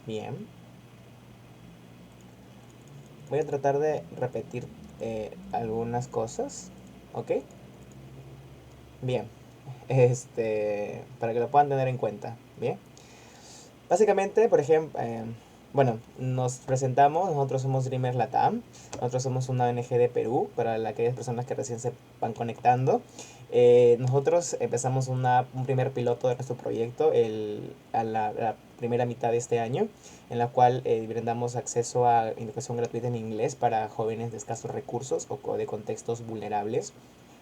Bien. Voy a tratar de repetir algunas cosas. ¿Ok? Bien. Para que lo puedan tener en cuenta. Bien. Básicamente, por ejemplo, bueno, nos presentamos, nosotros somos Dreamers Latam, nosotros somos una ONG de Perú, para aquellas personas que recién se van conectando. Nosotros empezamos un primer piloto de nuestro proyecto la primera mitad de este año, en la cual brindamos acceso a educación gratuita en inglés para jóvenes de escasos recursos o de contextos vulnerables.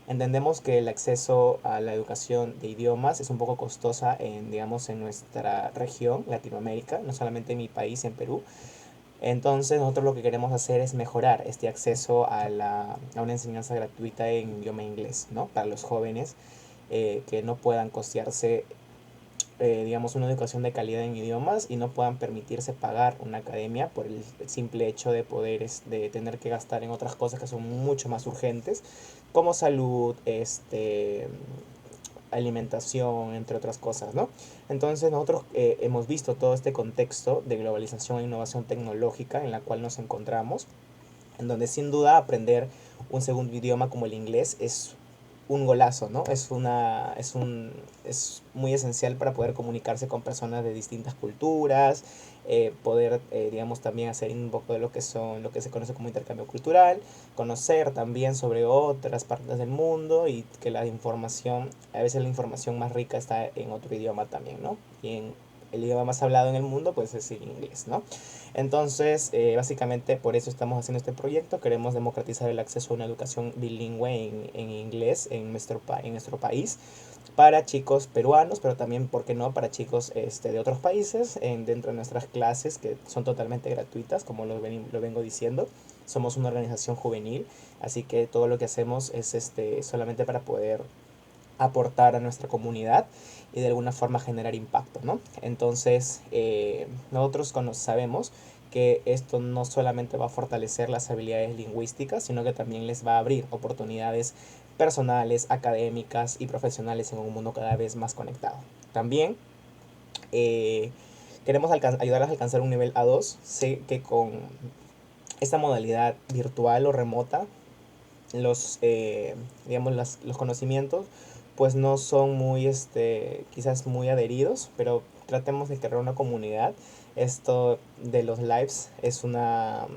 Entendemos que el acceso a la educación de idiomas es un poco costosa digamos, en nuestra región, Latinoamérica, no solamente en mi país, en Perú. Entonces nosotros lo que queremos hacer es mejorar este acceso a una enseñanza gratuita en idioma inglés, ¿no? Para los jóvenes que no puedan costearse, digamos, una educación de calidad en idiomas y no puedan permitirse pagar una academia por el simple hecho de de tener que gastar en otras cosas que son mucho más urgentes, como salud, alimentación, entre otras cosas, ¿no? Entonces nosotros hemos visto todo este contexto de globalización e innovación tecnológica en la cual nos encontramos, en donde sin duda aprender un segundo idioma como el inglés es un golazo, ¿no? Es muy esencial para poder comunicarse con personas de distintas culturas, poder, digamos, también hacer un poco de lo que se conoce como intercambio cultural, conocer también sobre otras partes del mundo y que a veces la información más rica está en otro idioma también, ¿no? El idioma más hablado en el mundo pues es el inglés, ¿no? Entonces, básicamente por eso estamos haciendo este proyecto. Queremos democratizar el acceso a una educación bilingüe en inglés en nuestro país para chicos peruanos, pero también, ¿por qué no?, para chicos de otros países dentro de nuestras clases que son totalmente gratuitas, como lo vengo diciendo. Somos una organización juvenil, así que todo lo que hacemos es solamente para poder aportar a nuestra comunidad y de alguna forma generar impacto, ¿no? Entonces, nosotros sabemos que esto no solamente va a fortalecer las habilidades lingüísticas, sino que también les va a abrir oportunidades personales, académicas y profesionales en un mundo cada vez más conectado. También queremos ayudarles a alcanzar un nivel A2. Sé que con esta modalidad virtual o remota digamos, los conocimientos pues no son muy, quizás muy adheridos, pero tratemos de crear una comunidad. Esto de los lives es una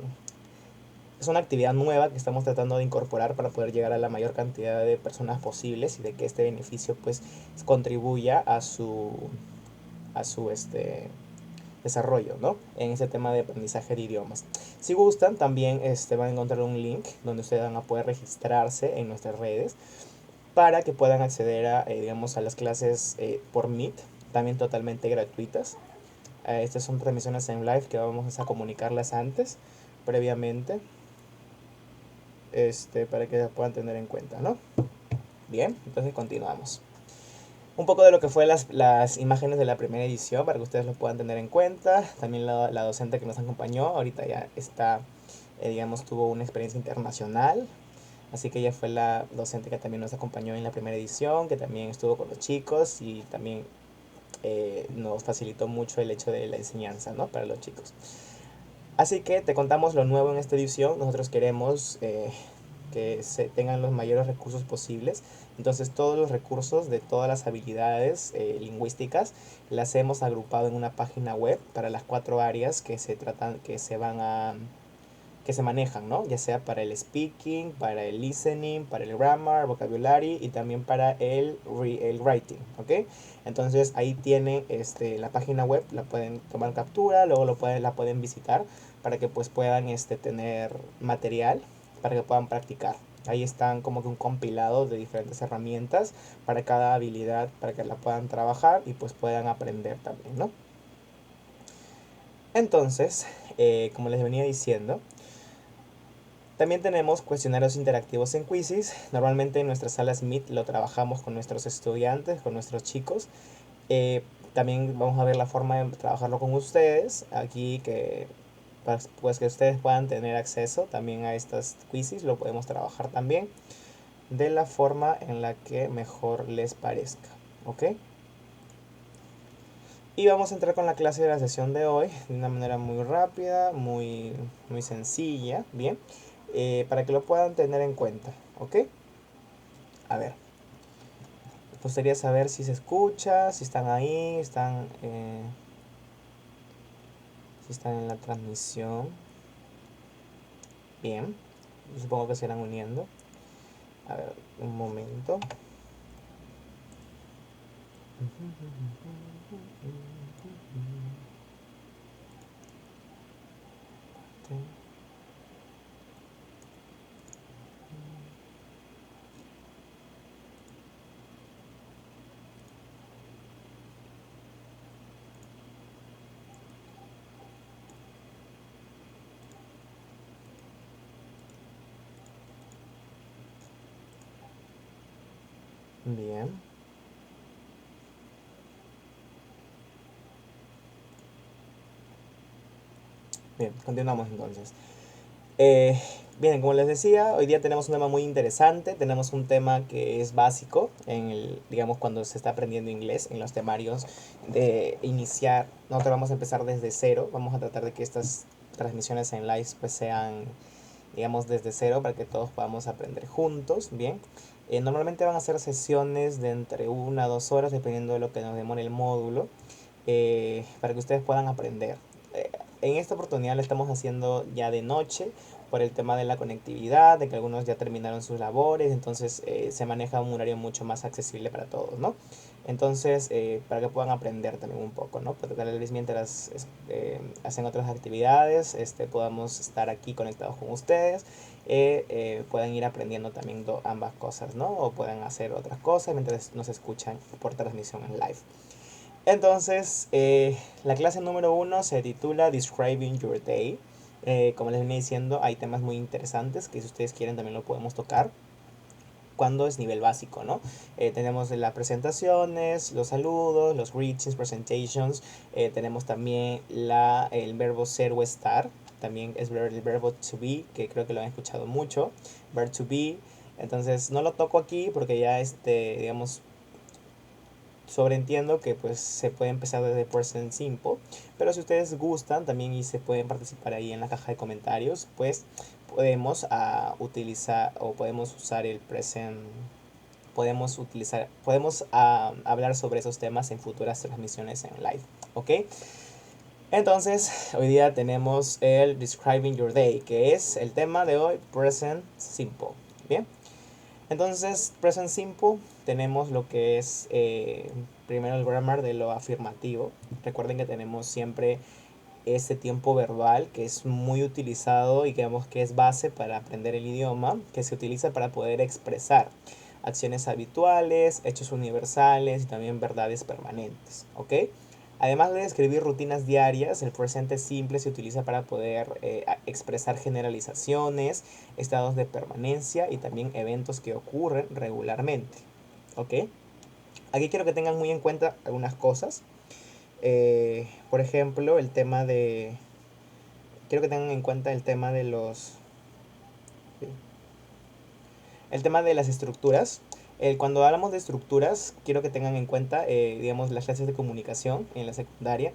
actividad nueva que estamos tratando de incorporar para poder llegar a la mayor cantidad de personas posibles y de que este beneficio pues contribuya a su desarrollo, ¿no? En ese tema de aprendizaje de idiomas. Si gustan, también van a encontrar un link donde ustedes van a poder registrarse en nuestras redes para que puedan acceder digamos, a las clases por Meet, también totalmente gratuitas. Estas son transmisiones en live que vamos a comunicarlas antes, previamente, para que las puedan tener en cuenta, ¿no? Bien, entonces continuamos. Un poco de lo que fue las imágenes de la primera edición para que ustedes lo puedan tener en cuenta. También la docente que nos acompañó ahorita ya está, digamos, tuvo una experiencia internacional. Así que ella fue la docente que también nos acompañó en la primera edición, que también estuvo con los chicos y también nos facilitó mucho el hecho de la enseñanza, ¿no?, para los chicos. Así que te contamos lo nuevo en esta edición. Nosotros queremos que se tengan los mayores recursos posibles. Entonces todos los recursos de todas las habilidades lingüísticas las hemos agrupado en una página web para las 4 áreas que se manejan, ¿no? Ya sea para el speaking, para el listening, para el grammar, vocabulary y también para el writing, ¿ok? Entonces ahí tienen la página web, la pueden tomar captura, luego la pueden visitar para que pues puedan tener material para que puedan practicar. Ahí están como que un compilado de diferentes herramientas para cada habilidad, para que la puedan trabajar y pues puedan aprender también, ¿no? Entonces, como les venía diciendo, también tenemos cuestionarios interactivos en Quizzes. Normalmente en nuestras salas Meet lo trabajamos con nuestros estudiantes, con nuestros chicos. También vamos a ver la forma de trabajarlo con ustedes. Aquí pues que ustedes puedan tener acceso también a estas quizzes. Lo podemos trabajar también de la forma en la que mejor les parezca. ¿Ok? Y vamos a entrar con la clase de la sesión de hoy de una manera muy rápida, muy sencilla, ¿bien? Para que lo puedan tener en cuenta, ¿ok? A ver, me gustaría saber si se escucha, si están ahí, si están en la transmisión. Bien, supongo que se irán uniendo. A ver, un momento. Bien. Bien, continuamos entonces. Eh, Bien, como les decía, hoy día tenemos un tema muy interesante. Tenemos un tema que es básico digamos, cuando se está aprendiendo inglés, en los temarios de iniciar. Nosotros vamos a empezar desde cero. Vamos a tratar de que estas transmisiones en live pues sean, digamos, desde cero para que todos podamos aprender juntos, ¿bien? Normalmente van a ser sesiones de entre 1 a 2 horas, dependiendo de lo que nos demore el módulo, para que ustedes puedan aprender. En esta oportunidad lo estamos haciendo ya de noche por el tema de la conectividad, de que algunos ya terminaron sus labores, entonces se maneja un horario mucho más accesible para todos, ¿no? Entonces, para que puedan aprender también un poco, ¿no? Para que tal vez mientras hacen otras actividades, podamos estar aquí conectados con ustedes, puedan ir aprendiendo también ambas cosas, ¿no? O puedan hacer otras cosas mientras nos escuchan por transmisión en live. Entonces, la clase número 1 se titula Describing Your Day. Como les venía diciendo, hay temas muy interesantes que si ustedes quieren también lo podemos tocar cuando es nivel básico, ¿no? Tenemos las presentaciones, los saludos, los greetings, presentations. Tenemos también el verbo ser o estar. También es el verbo to be, que creo que lo han escuchado mucho. Verb to be. Entonces no lo toco aquí porque ya digamos, sobreentiendo que pues se puede empezar desde present simple, pero si ustedes gustan también y se pueden participar ahí en la caja de comentarios, pues podemos utilizar o podemos usar el present, podemos hablar sobre esos temas en futuras transmisiones en live, ¿ok? Entonces, hoy día tenemos el Describing Your Day, que es el tema de hoy, present simple, ¿bien? Entonces, present simple, tenemos lo que es primero el grammar de lo afirmativo. Recuerden que tenemos siempre este tiempo verbal que es muy utilizado y que vemos que es base para aprender el idioma, que se utiliza para poder expresar acciones habituales, hechos universales y también verdades permanentes, ¿ok? Además de describir rutinas diarias, el presente simple se utiliza para poder expresar generalizaciones, estados de permanencia y también eventos que ocurren regularmente, ¿ok? Aquí quiero que tengan muy en cuenta algunas cosas. Por ejemplo, quiero que tengan en cuenta el tema de el tema de las estructuras. Cuando hablamos de estructuras, quiero que tengan en cuenta, digamos, las clases de comunicación en la secundaria,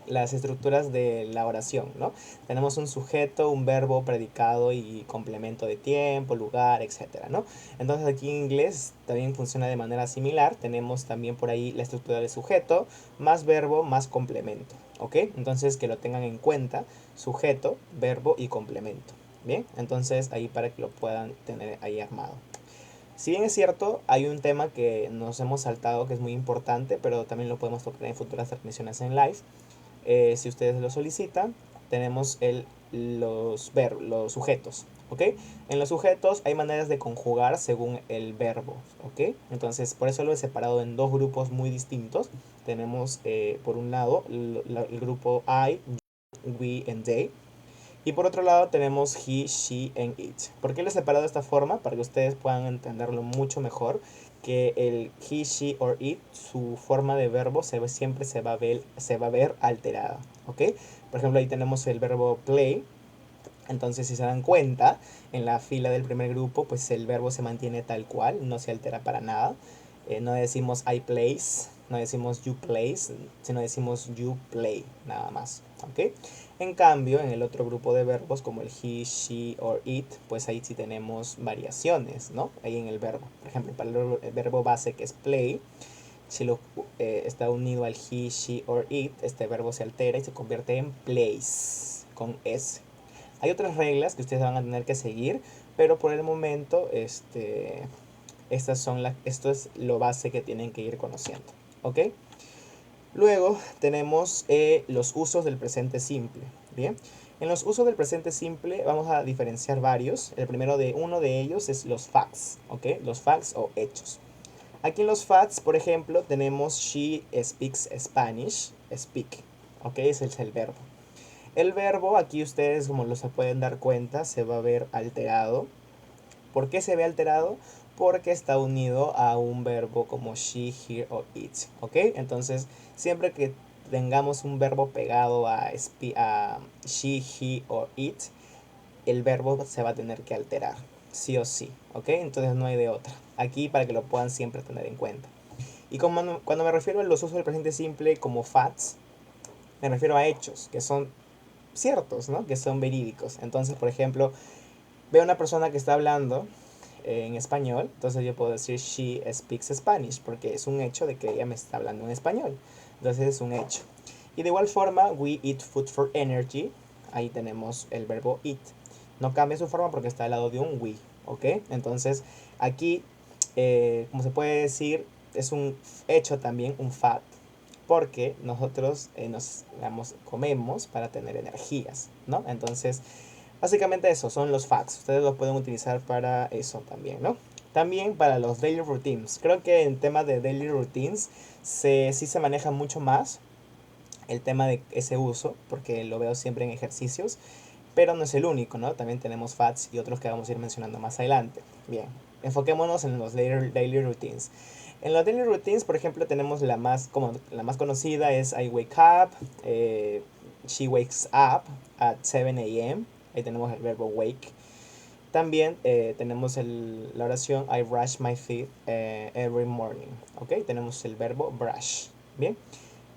las estructuras de la oración, ¿no? Tenemos un sujeto, un verbo, predicado y complemento de tiempo, lugar, etcétera, ¿no? Entonces aquí en inglés también funciona de manera similar. Tenemos también por ahí la estructura de sujeto, más verbo, más complemento, ¿ok? Entonces que lo tengan en cuenta, sujeto, verbo y complemento, ¿bien? Entonces ahí para que lo puedan tener ahí armado. Si bien es cierto, hay un tema que nos hemos saltado que es muy importante, pero también lo podemos tocar en futuras transmisiones en live. Si ustedes lo solicitan, tenemos los sujetos, ¿ok? En los sujetos hay maneras de conjugar según el verbo, ¿ok? Entonces, por eso lo he separado en dos grupos muy distintos. Tenemos, por un lado, el grupo I, we and they. Y por otro lado tenemos he, she and it. ¿Por qué lo he separado de esta forma? Para que ustedes puedan entenderlo mucho mejor. Que el he, she or it, su forma de verbo siempre se va a ver alterada. ¿Ok? Por ejemplo, ahí tenemos el verbo play. Entonces, si se dan cuenta, en la fila del primer grupo, pues el verbo se mantiene tal cual, no se altera para nada. No decimos I plays, no decimos you plays, sino decimos you play, nada más, ¿ok? En cambio, en el otro grupo de verbos, como el he, she or it, pues ahí sí tenemos variaciones, ¿no? Ahí en el verbo. Por ejemplo, para el verbo base que es play, si lo está unido al he, she or it, este verbo se altera y se convierte en plays, con S. Hay otras reglas que ustedes van a tener que seguir, pero por el momento, esto es lo base que tienen que ir conociendo, ¿ok? Luego tenemos los usos del presente simple, ¿bien? En los usos del presente simple vamos a diferenciar varios. Uno de ellos es los facts, ¿ok? Los facts o hechos. Aquí en los facts, por ejemplo, tenemos she speaks Spanish, speak, ¿ok? Ese es el verbo. El verbo, aquí ustedes como lo se pueden dar cuenta, se va a ver alterado. ¿Por qué se ve alterado? Porque está unido a un verbo como she, he o it, ¿ok? Entonces, siempre que tengamos un verbo pegado a she, he o it, el verbo se va a tener que alterar, sí o sí, ¿ok? Entonces no hay de otra. Aquí para que lo puedan siempre tener en cuenta. Y cuando me refiero a los usos del presente simple como facts, me refiero a hechos que son ciertos, ¿no? Que son verídicos. Entonces, por ejemplo, veo una persona que está hablando en español, entonces yo puedo decir she speaks Spanish, porque es un hecho de que ella me está hablando en español. Entonces es un hecho. Y de igual forma, we eat food for energy. Ahí tenemos el verbo eat. No cambia su forma porque está al lado de un we, ¿ok? Entonces aquí, como se puede decir, es un hecho también, un fact, porque nosotros comemos para tener energías, ¿no? Entonces, básicamente eso, son los facts. Ustedes los pueden utilizar para eso también, ¿no? También para los daily routines. Creo que en tema de daily routines sí se maneja mucho más el tema de ese uso, porque lo veo siempre en ejercicios, pero no es el único, ¿no? También tenemos facts y otros que vamos a ir mencionando más adelante. Bien, enfoquémonos en los daily routines. En los daily routines, por ejemplo, tenemos la más conocida es I wake up, she wakes up at 7 a.m. Ahí tenemos el verbo wake. También tenemos la oración I brush my teeth every morning. ¿Ok? Tenemos el verbo brush. Bien.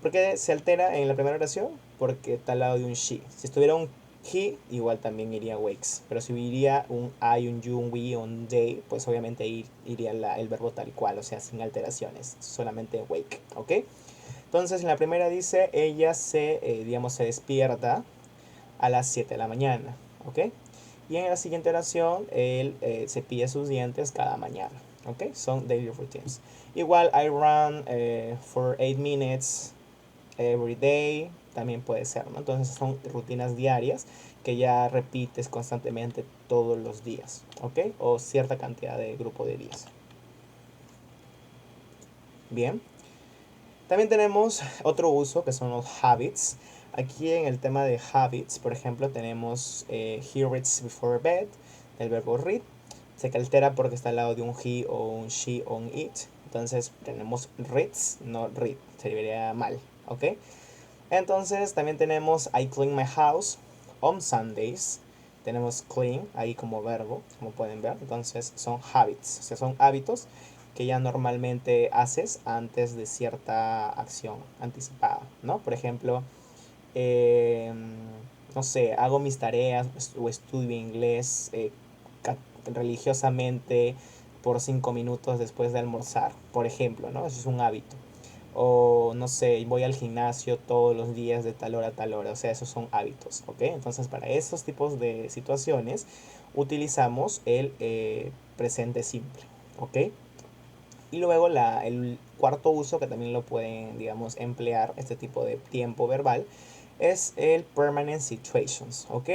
¿Por qué se altera en la primera oración? Porque está al lado de un she. Si estuviera un he, igual también iría wakes. Pero si iría un I, un you, un we, un they, pues obviamente iría el verbo tal cual, o sea, sin alteraciones. Solamente wake. ¿Ok? Entonces en la primera dice, ella se despierta a las 7 de la mañana. ¿Ok? Y en la siguiente oración, él cepilla sus dientes cada mañana. ¿Ok? Son daily routines. Igual, I run for 8 minutes every day. También puede ser, ¿no? Entonces son rutinas diarias que ya repites constantemente todos los días. ¿Ok? O cierta cantidad de grupo de días. Bien. También tenemos otro uso que son los habits. Aquí en el tema de habits, por ejemplo, tenemos he reads before bed, el verbo read. Se altera porque está al lado de un he o un she o un it. Entonces tenemos reads, no read. Se vería mal, ¿ok? Entonces también tenemos I clean my house on Sundays. Tenemos clean ahí como verbo, como pueden ver. Entonces son habits, o sea, son hábitos que ya normalmente haces antes de cierta acción anticipada, ¿no? Por ejemplo, eh, no sé, hago mis tareas o estudio inglés religiosamente por 5 minutos después de almorzar, por ejemplo, ¿no? Eso es un hábito. O no sé, voy al gimnasio todos los días de tal hora a tal hora. O sea, esos son hábitos, ¿ok? Entonces, para esos tipos de situaciones utilizamos el presente simple, ¿ok? Y luego el cuarto uso que también lo pueden, digamos, emplear este tipo de tiempo verbal es el permanent situations, ¿ok?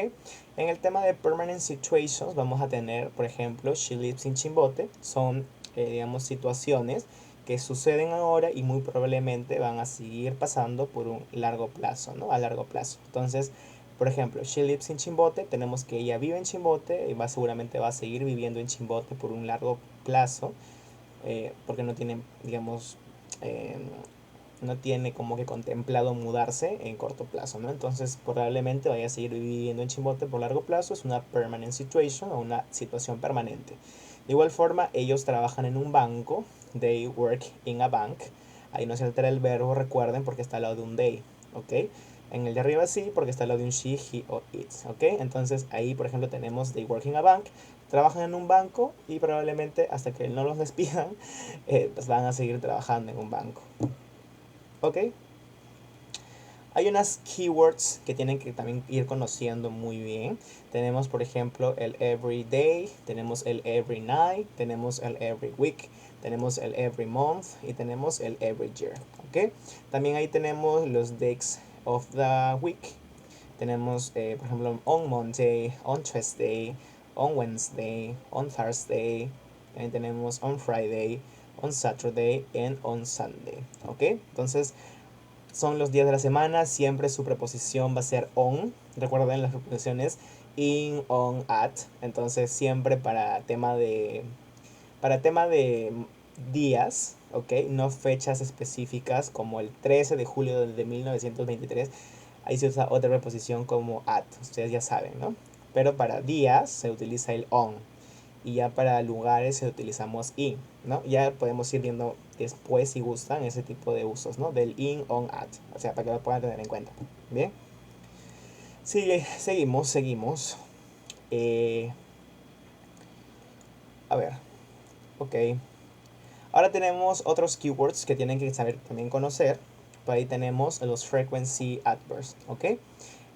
En el tema de permanent situations vamos a tener, por ejemplo, she lives in Chimbote. Son, digamos, situaciones que suceden ahora y muy probablemente van a seguir pasando por un largo plazo, ¿no? A largo plazo. Entonces, por ejemplo, she lives in Chimbote, tenemos que ella vive en Chimbote y seguramente va a seguir viviendo en Chimbote por un largo plazo, porque no tiene, digamos, no tiene como que contemplado mudarse en corto plazo, ¿no? Entonces probablemente vaya a seguir viviendo en Chimbote por largo plazo. Es una permanent situation o una situación permanente. De igual forma, ellos trabajan en un banco. They work in a bank. Ahí no se altera el verbo, recuerden, porque está al lado de un they, ¿ok? En el de arriba sí, porque está al lado de un she, he o it, ¿ok? Entonces ahí, por ejemplo, tenemos they work in a bank, trabajan en un banco y probablemente hasta que no los despidan, pues van a seguir trabajando en un banco, ¿ok? Hay unas keywords que tienen que también ir conociendo muy bien. Tenemos, por ejemplo, el every day, tenemos el every night, tenemos el every week, tenemos el every month y tenemos el every year, ¿ok? También ahí tenemos los days of the week. Tenemos, por ejemplo, on Monday, on Tuesday, on Wednesday, on Thursday. También tenemos on Friday, on Saturday and on Sunday, ¿ok? Entonces, son los días de la semana, siempre su preposición va a ser on. Recuerden las preposiciones in, on, at. Entonces siempre para tema de días, ¿ok? No fechas específicas como el 13 de julio de 1923. Ahí se usa otra preposición como at, ustedes ya saben, ¿no? Pero para días se utiliza el on y ya para lugares utilizamos in, ¿no? Ya podemos ir viendo después si gustan ese tipo de usos, ¿no? Del in, on, at, o sea, para que lo puedan tener en cuenta. Bien, sigue, seguimos. Eh, a ver, ok. Ahora tenemos otros keywords que tienen que saber también conocer. Por ahí tenemos los frequency adverbs, ¿ok?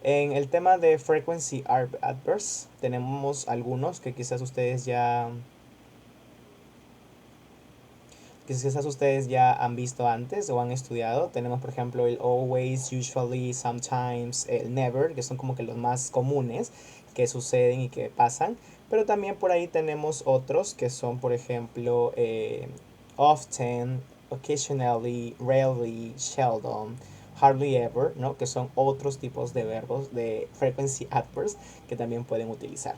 En el tema de frequency adverbs tenemos algunos que quizás ustedes ya han visto antes o han estudiado. Tenemos, por ejemplo, el always, usually, sometimes, el never, que son como que los más comunes que suceden y que pasan. Pero también por ahí tenemos otros que son, por ejemplo, often, occasionally, rarely, seldom, hardly ever, ¿no? Que son otros tipos de verbos de frequency adverbs que también pueden utilizar.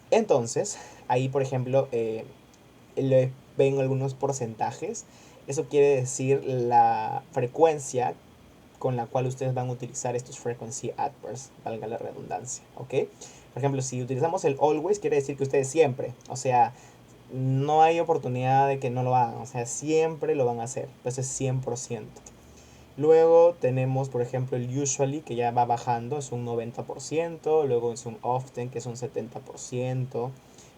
Entonces, ahí, por ejemplo, le ven algunos porcentajes. Eso quiere decir la frecuencia con la cual ustedes van a utilizar estos frequency adverbs, valga la redundancia, ¿ok? Por ejemplo, si utilizamos el always, quiere decir que ustedes siempre, o sea, no hay oportunidad de que no lo hagan, o sea, siempre lo van a hacer, entonces 100%. Luego tenemos, por ejemplo, el usually, que ya va bajando, es un 90%. Luego es un often, que es un 70%.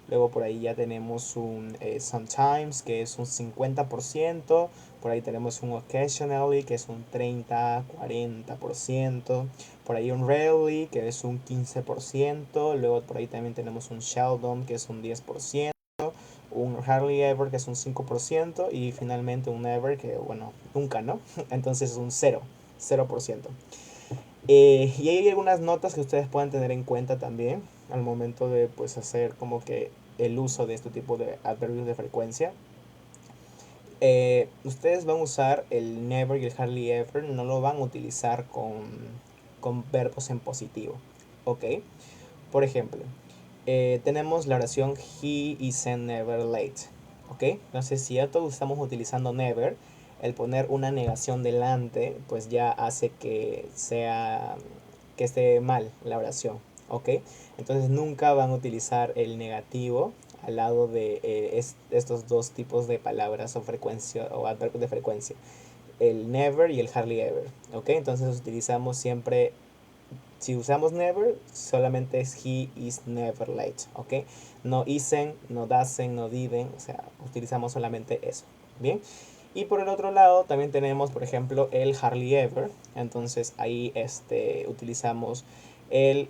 Luego por ahí ya tenemos un sometimes, que es un 50%. Por ahí tenemos un occasionally, que es un 30-40%. Por ahí un rarely, que es un 15%. Luego por ahí también tenemos un seldom, que es un 10%. Un hardly ever, que es un 5%. Y finalmente un never, que bueno, nunca, ¿no? Entonces es un 0%. Y hay algunas notas que ustedes pueden tener en cuenta también al momento de pues hacer como que el uso de este tipo de adverbios de frecuencia. Ustedes van a usar el never y el hardly ever, no lo van a utilizar con verbos en positivo, ¿ok? Por ejemplo, tenemos la oración he isn't never late, ¿ok? Entonces si ya todos estamos utilizando never, el poner una negación delante pues ya hace que esté mal la oración, ¿ok? Entonces nunca van a utilizar el negativo al lado de estos dos tipos de palabras o frecuencia o adverbios de frecuencia, el never y el hardly ever, ¿ok? Entonces utilizamos siempre, si usamos never, solamente es he is never late, ¿ok? No isn't, no doesn't, no didn't, o sea, utilizamos solamente eso, ¿bien? Y por el otro lado también tenemos, por ejemplo, el hardly ever. Entonces ahí utilizamos el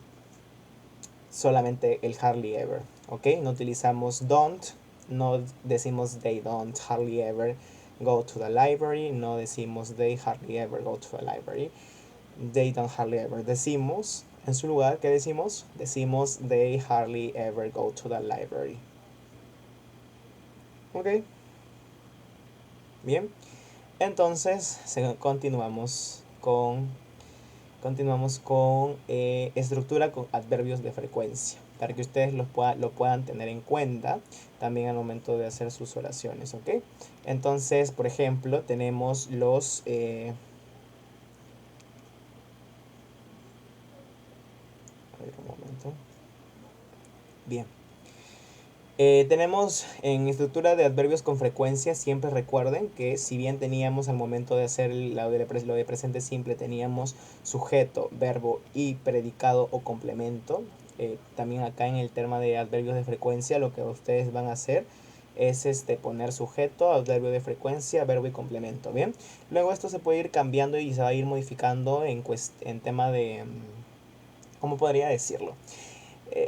solamente el hardly ever, ¿ok? No utilizamos don't, no decimos they don't hardly ever go to the library, no decimos they hardly ever go to the library, they don't hardly ever. Decimos, en su lugar, ¿qué decimos? Decimos they hardly ever go to the library. ¿Ok? Bien. Entonces, continuamos con estructura con adverbios de frecuencia, para que ustedes lo puedan tener en cuenta también al momento de hacer sus oraciones, ¿ok? Entonces, por ejemplo, tenemos los... a ver un momento. Bien. Tenemos en estructura de adverbios con frecuencia, siempre recuerden que si bien teníamos al momento de hacer lo de presente simple, teníamos sujeto, verbo y predicado o complemento. También acá en el tema de adverbios de frecuencia lo que ustedes van a hacer es poner sujeto, adverbio de frecuencia, verbo y complemento. Bien, luego esto se puede ir cambiando y se va a ir modificando en tema de, ¿cómo podría decirlo?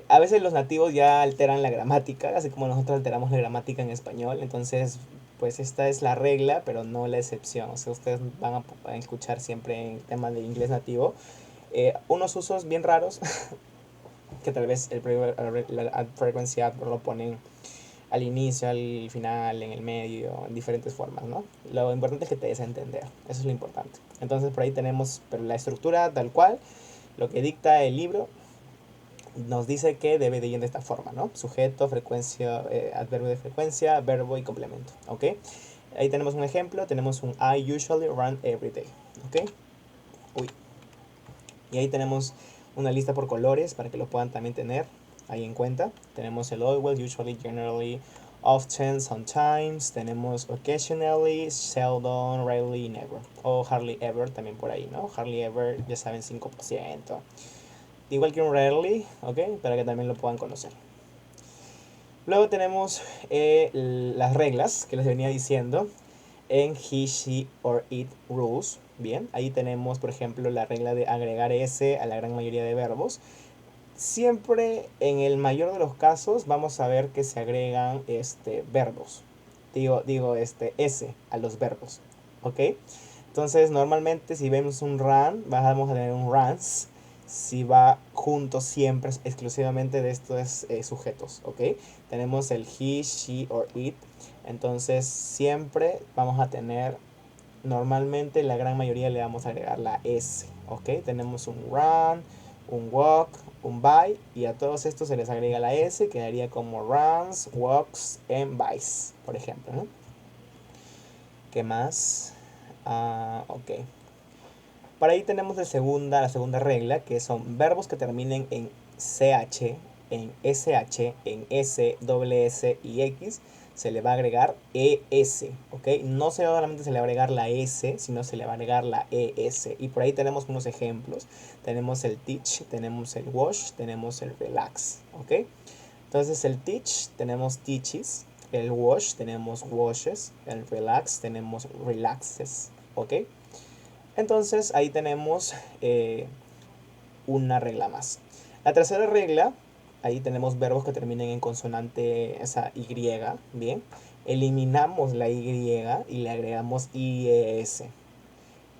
A veces los nativos ya alteran la gramática, así como nosotros alteramos la gramática en español. Entonces, pues esta es la regla, pero no la excepción. O sea, ustedes van a escuchar siempre en temas de inglés nativo unos usos bien raros que tal vez la frecuencia lo ponen al inicio, al final, en el medio, en diferentes formas, ¿no? Lo importante es que te des a entender, eso es lo importante. Entonces por ahí tenemos pero la estructura tal cual, lo que dicta el libro, nos dice que debe de ir de esta forma, ¿no? Sujeto, frecuencia, adverbio de frecuencia, verbo y complemento, ¿ok? Ahí tenemos un ejemplo, tenemos un I usually run every day, ¿ok? Uy. Y ahí tenemos una lista por colores para que lo puedan también tener ahí en cuenta. Tenemos el always, usually, generally, often, sometimes. Tenemos occasionally, seldom, rarely, never. O hardly ever también por ahí, ¿no? Hardly ever, ya saben, 5%. Igual que un rarely, ¿ok? Para que también lo puedan conocer. Luego tenemos las reglas que les venía diciendo en he, she or it rules. Bien, ahí tenemos por ejemplo la regla de agregar s a la gran mayoría de verbos. Siempre en el mayor de los casos vamos a ver que se agregan verbos. Digo s a los verbos. ¿Ok? Entonces normalmente si vemos un run, vamos a tener un runs si va junto siempre exclusivamente de estos sujetos, ¿ok? Tenemos el he, she or it, entonces siempre vamos a tener, normalmente la gran mayoría le vamos a agregar la s, ¿ok? Tenemos un run, un walk, un buy y a todos estos se les agrega la s, quedaría como runs, walks and buys, por ejemplo, ¿no? ¿Qué más? Ok. Para ahí tenemos la segunda regla, que son verbos que terminen en CH, en SH, en S, doble S y X, se le va a agregar ES, ¿ok? No solamente se le va a agregar la S, sino se le va a agregar la ES. Y por ahí tenemos unos ejemplos. Tenemos el teach, tenemos el wash, tenemos el relax, ¿ok? Entonces el teach, tenemos teaches, el wash, tenemos washes, el relax, tenemos relaxes, ¿ok? Entonces ahí tenemos una regla más. La tercera regla, ahí tenemos verbos que terminen en consonante, esa Y, bien. Eliminamos la Y y le agregamos IES.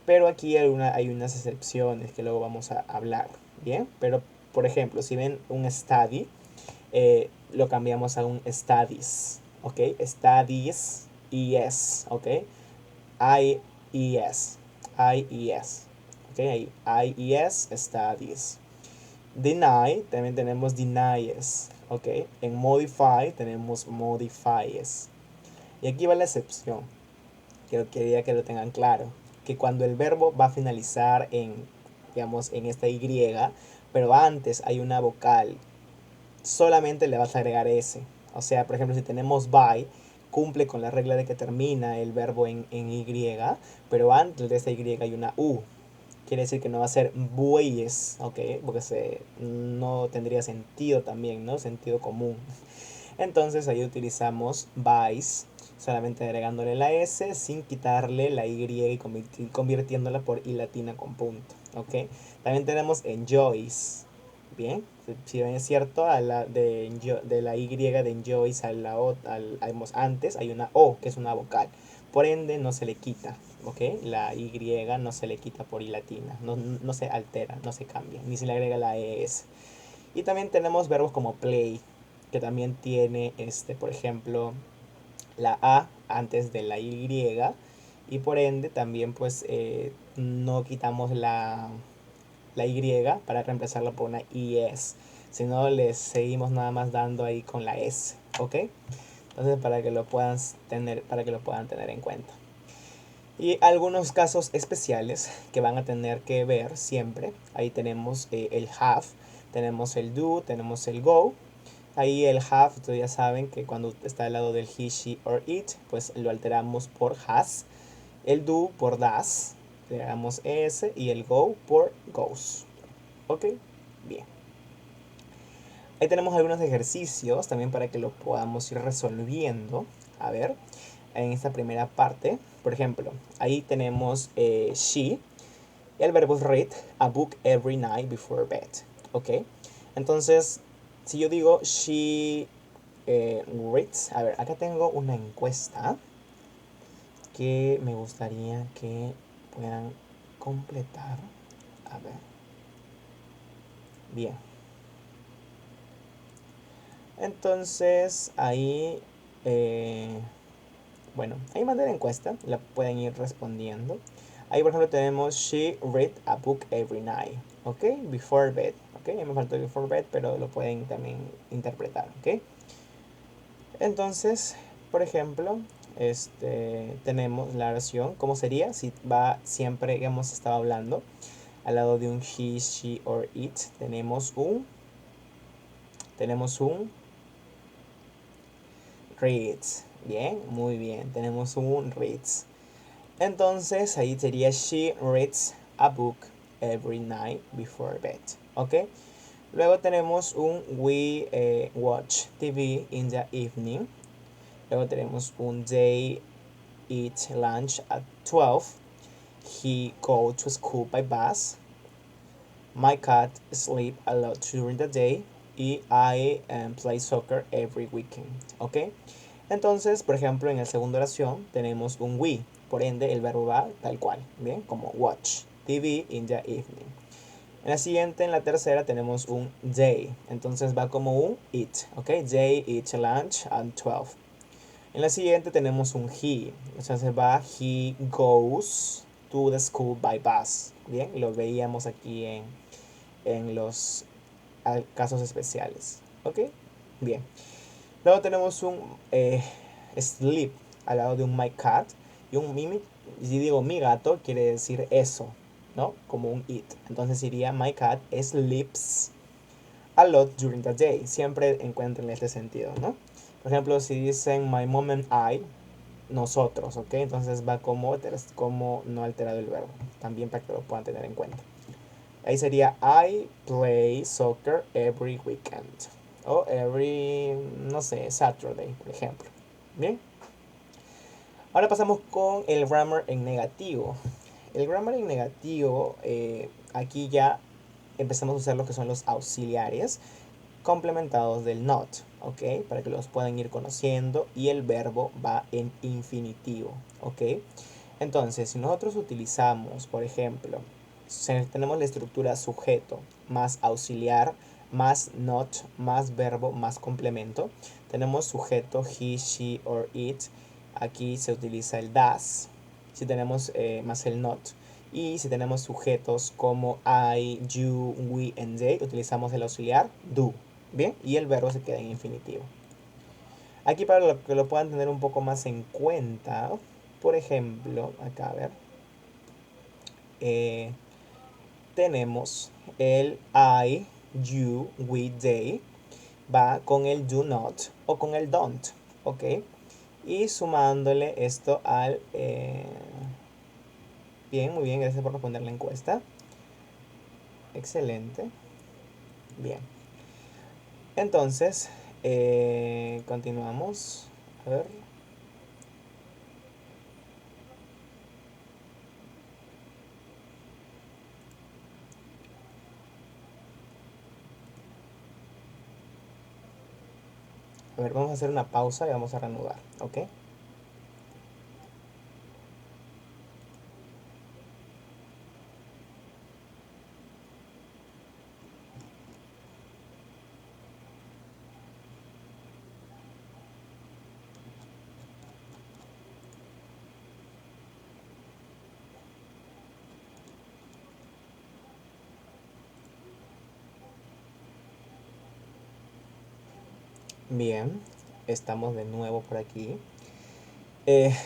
Pero aquí hay unas excepciones que luego vamos a hablar, bien. Pero por ejemplo, si ven un study, lo cambiamos a un studies, ¿ok? Studies, ES, ¿ok? IES, IES. Ok, ahí IES studies. Deny, también tenemos denies. Ok, en modify tenemos modifies. Y aquí va la excepción, que quería que lo tengan claro. Que cuando el verbo va a finalizar en, digamos, en esta Y, pero antes hay una vocal, solamente le vas a agregar S. O sea, por ejemplo, si tenemos by, cumple con la regla de que termina el verbo en Y, pero antes de esta Y hay una U. Quiere decir que no va a ser bueyes, ¿ok? Porque no tendría sentido también, ¿no? Sentido común. Entonces ahí utilizamos buys, solamente agregándole la S sin quitarle la Y y convirtiéndola por I latina con punto, ¿ok? También tenemos enjoys, bien, si bien es cierto, de la Y de enjoys a la O, antes hay una O, que es una vocal, por ende no se le quita, ¿ok? La Y no se le quita por I latina, no se altera, no se cambia, ni se le agrega la ES. Y también tenemos verbos como play, que también tiene, por ejemplo, la A antes de la Y, y por ende también pues no quitamos la Y para reemplazarla por una IS, sino le seguimos nada más dando ahí con la S, ¿ok? Entonces para que lo puedan tener en cuenta. Y algunos casos especiales que van a tener que ver siempre. Ahí tenemos el have, tenemos el do, tenemos el go. ahí el have, ustedes ya saben que cuando está al lado del he, she or it, pues lo alteramos por has. El do por does, le damos es, y el go por goes. ¿Ok? Bien. Ahí tenemos algunos ejercicios también para que lo podamos ir resolviendo. A ver, en esta primera parte, por ejemplo, ahí tenemos she. El verbo es read a book every night before bed. ¿Ok? Entonces, si yo digo she reads, a ver, acá tengo una encuesta que me gustaría que puedan completar. A ver. Bien. Entonces, ahí, bueno, ahí mandé la encuesta, la pueden ir respondiendo. Ahí, por ejemplo, tenemos she read a book every night, ¿ok? Before bed, ¿ok? Ya me faltó before bed, pero lo pueden también interpretar, ¿ok? Entonces, por ejemplo, tenemos la oración, ¿cómo sería? Si va siempre que hemos estado hablando, al lado de un he, she or it, tenemos un reads. Bien, muy bien, tenemos un reads. Entonces ahí sería she reads a book every night before bed. ¿Ok? Luego tenemos un we watch TV in the evening. Luego tenemos un they eat lunch at 12. He go to school by bus. My cat sleep a lot during the day. Y I play soccer every weekend. ¿Ok? Entonces, por ejemplo, en la segunda oración tenemos un we. Por ende, el verbo va tal cual. Bien, como watch TV in the evening. En la siguiente, en la tercera, tenemos un they. Entonces va como un eat. ¿Ok? They eat lunch at 12. En la siguiente tenemos un he. Entonces va he goes to the school by bus. Bien, lo veíamos aquí en los casos especiales. ¿Ok? Bien. Luego tenemos un sleep al lado de un my cat. Y un mimi, si digo mi gato, quiere decir eso, ¿no? Como un it. Entonces iría my cat sleeps a lot during the day. Siempre encuentren este sentido, ¿no? Por ejemplo, si dicen my mom and I, nosotros, ¿ok? Entonces va como no alterado el verbo. También para que lo puedan tener en cuenta. Ahí sería I play soccer every weekend. O every, no sé, Saturday, por ejemplo. Bien. Ahora pasamos con el grammar en negativo. El grammar en negativo, aquí ya empezamos a usar lo que son los auxiliares complementados del not, ¿ok? Para que los puedan ir conociendo y el verbo va en infinitivo, ¿ok? Entonces, si nosotros utilizamos, por ejemplo, tenemos la estructura sujeto más auxiliar más not más verbo más complemento, tenemos sujeto he, she or it, aquí se utiliza el does, si tenemos más el not. Y si tenemos sujetos como I, you, we and they, utilizamos el auxiliar do. Bien, y el verbo se queda en infinitivo. Aquí para que lo puedan tener un poco más en cuenta, por ejemplo, acá a ver, tenemos el I, you, we, they, va con el do not o con el don't, ¿ok? Y sumándole esto al... bien, muy bien, gracias por responder la encuesta. Excelente. Bien. Entonces, continuamos. A ver. A ver, vamos a hacer una pausa y vamos a reanudar, ¿ok? Bien, estamos de nuevo por aquí.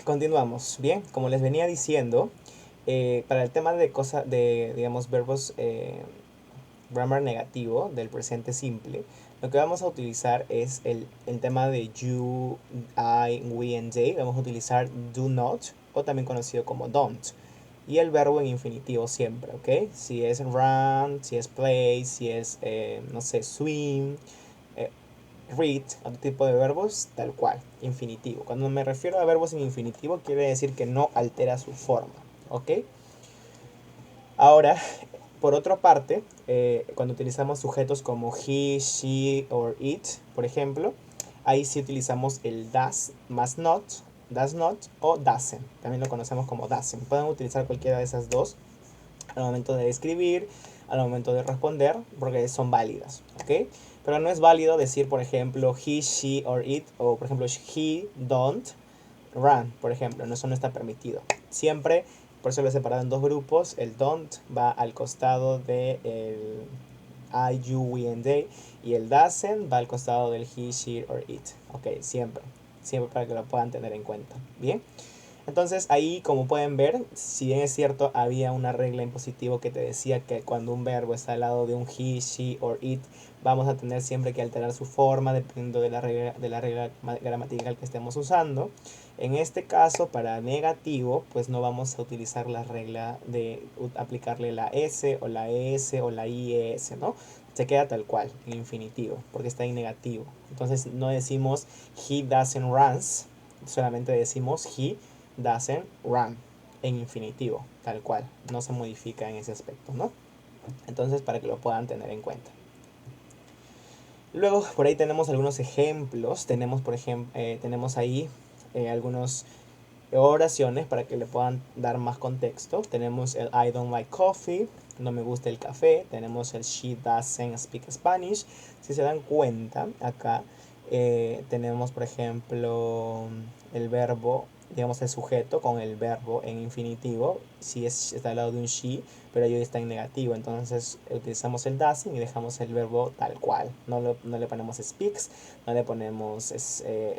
Continuamos. Bien, como les venía diciendo, para el tema de cosas, de, digamos, verbos grammar negativo del presente simple, lo que vamos a utilizar es el tema de you, I, we and they. Vamos a utilizar do not, o también conocido como don't. Y el verbo en infinitivo siempre, ¿ok? Si es run, si es play, si es, no sé, swim, read, otro tipo de verbos, tal cual, infinitivo. Cuando me refiero a verbos en infinitivo, quiere decir que no altera su forma, ¿ok? Ahora, por otra parte, cuando utilizamos sujetos como he, she or it, por ejemplo, ahí sí utilizamos el does not o doesn't. También lo conocemos como doesn't. Pueden utilizar cualquiera de esas dos al momento de escribir, al momento de responder, porque son válidas, ¿ok? Pero no es válido decir, por ejemplo, he, she or it, o por ejemplo, he don't run, por ejemplo, eso no está permitido. Siempre, por eso lo he separado en dos grupos, el don't va al costado de el I, you, we and they, y el doesn't va al costado del he, she or it, ok, siempre para que lo puedan tener en cuenta, ¿bien? Entonces ahí, como pueden ver, si bien es cierto, había una regla en positivo que te decía que cuando un verbo está al lado de un he, she or it, vamos a tener siempre que alterar su forma dependiendo de la regla gramatical que estemos usando. En este caso, para negativo, pues no vamos a utilizar la regla de aplicarle la S o la ES o la IES, ¿no? Se queda tal cual, en infinitivo, porque está en negativo. Entonces no decimos he doesn't runs, solamente decimos he doesn't run en infinitivo, tal cual, no se modifica en ese aspecto, ¿no? Entonces, para que lo puedan tener en cuenta. Luego, por ahí tenemos algunos ejemplos, tenemos, por ejemplo, tenemos ahí algunas oraciones para que le puedan dar más contexto. Tenemos el I don't like coffee, no me gusta el café. Tenemos el she doesn't speak Spanish. Si se dan cuenta, acá tenemos, por ejemplo, el verbo, digamos el sujeto con el verbo en infinitivo, si está al lado de un she, pero ahí está en negativo, entonces utilizamos el doesn't y dejamos el verbo tal cual, no le ponemos speaks, no le ponemos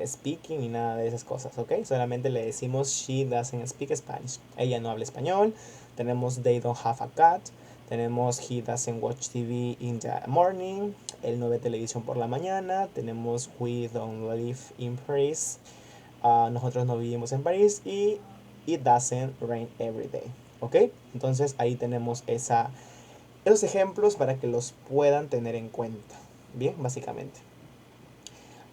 speaking ni nada de esas cosas, ¿ok? Solamente le decimos she doesn't speak Spanish, ella no habla español. Tenemos they don't have a cat, tenemos he doesn't watch TV in the morning, él no ve televisión por la mañana. Tenemos we don't live in Paris, nosotros no vivimos en París. Y it doesn't rain every day, ¿ok? Entonces ahí tenemos esos ejemplos para que los puedan tener en cuenta, bien, básicamente.